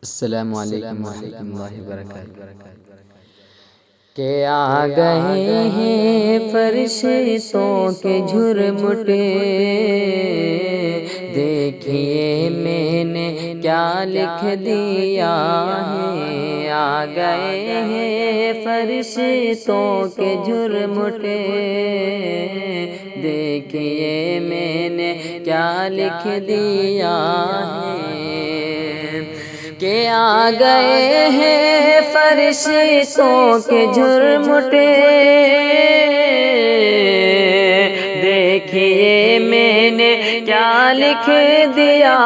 السلام علیکم ورحمۃ اللہ وبرکاتہ۔ کہ آ گئے ہیں فرشتوں کے جھرمٹے، دیکھیے میں نے کیا لکھ دیا ہے۔ آ گئے ہیں فرشتوں کے جھرمٹے، دیکھیے میں نے کیا لکھ دیا ہے۔ کہ آ گئے ہیں فرشتوں کے جھرمٹے، دیکھیے میں نے کیا لکھ دیا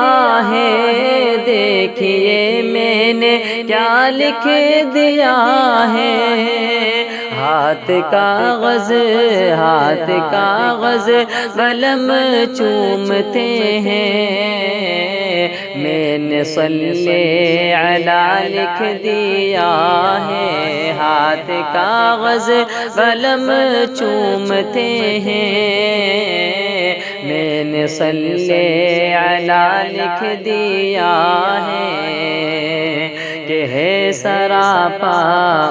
ہے۔ دیکھیے میں نے کیا لکھ دیا ہے۔ ہاتھ کاغذ قلم چومتے ہیں، میں نے صلی علی لکھ دیا ہے۔ ہاتھ کاغذ قلم چومتے ہیں، میں نے صلی علی لکھ دیا ہے۔ کہ ہے سراپا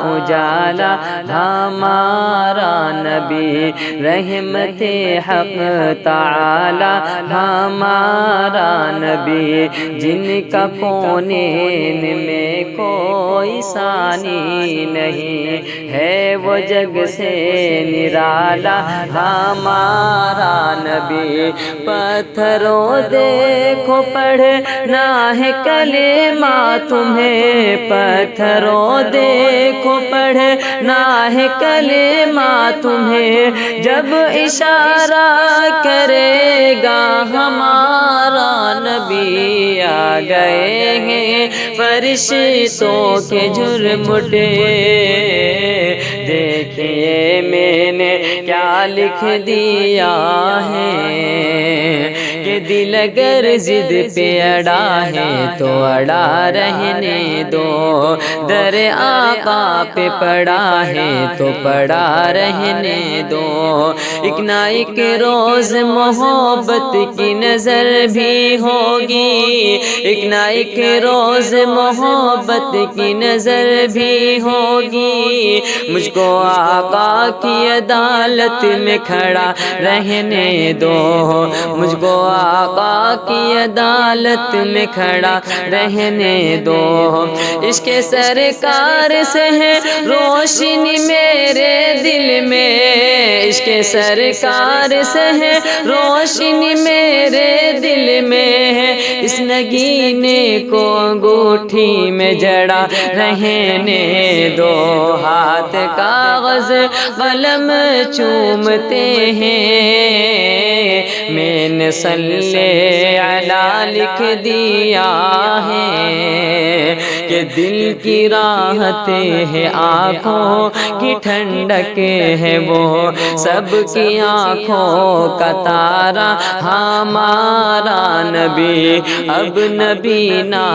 اجالا ہمارا نبی، رحمت حق تعالی ہمارا نبی، جن کا کونین میں کوئی ثانی نہیں ہے، وہ جگ سے نرالا ہمارا نبی۔ پتھروں دیکھو پڑھنا ہے کلمہ تمہیں، پتھروں دیکھو پڑھنا ہے کلمہ تمہیں، جب اشارہ کرے گا ہمارا نبی۔ آ گئے ہیں فرشتوں کے جھرمٹے، دیکھیے میں نے کیا لکھ دیا ہے۔ کہ دل اگر ضد پہ اڑا ہے تو اڑا رہنے دو، در آقا پہ پڑا ہے تو پڑا رہنے دو۔ ایک نہ ایک روز محبت کی نظر بھی ہوگی، ایک نہ ایک روز محبت کی نظر بھی ہوگی۔ مجھ کو آقا کی عدالت میں کھڑا رہنے دو، مجھ کو آقا کی عدالت میں کھڑا رہنے دو۔ عشق سرکار سے ہے روشنی میرے دل میں، عشق سرکار سے ہے روشنی میرے دل میں ہے، اس نگینے کو انگوٹھی میں جڑا رہنے دو۔ ہاتھ کاغذ قلم چومتے ہیں، میں نے صلی علی لکھ دیا ہے۔ کہ دل کی راحت ہے آنکھوں کی ٹھنڈک ہے وہ، سب کی آنکھوں کا تارا ہمارا نبی۔ اب نبی نا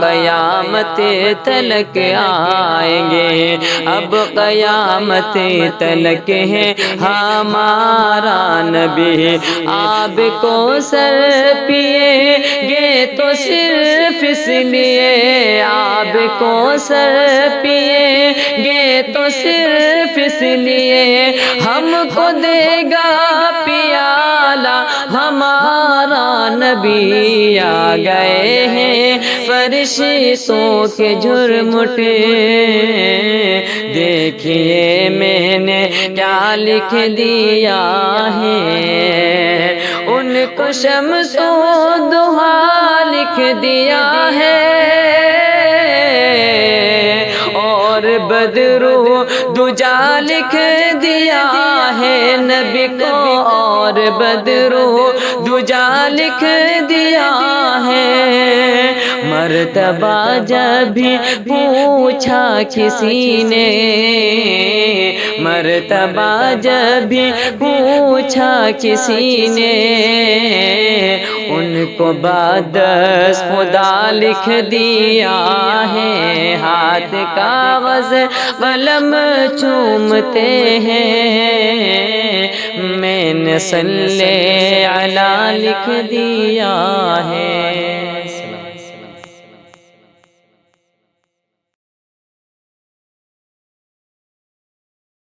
قیامت تلک آئیں گے، اب قیامت تلک ہے ہمارا نبی۔ آب کو سر پیے گے تو صرف اس لیے، آب کو سر پیے گے تو صرف اس لیے، ہم کو دے گا پیالہ ہمارا نبی۔ آ گئے ہیں فرشتوں کے جھرمٹے، دیکھیے میں نے کیا لکھ دیا ہے۔ ان کو شمس و ضحیٰ لکھ دیا ہے، اور بدر و دجا لکھ دیا ہے نبی کو، اور بدر و دجا لکھ دیا ہے۔ مرتبہ جب بھی پوچھا کسی نے، مرتبہ جب بھی پوچھا کسی نے، ان کو بادس خدا لکھ دیا ہے۔ ہاتھ کاغذ قلم چومتے ہیں، میں نے صلی علی لکھ دیا ہے۔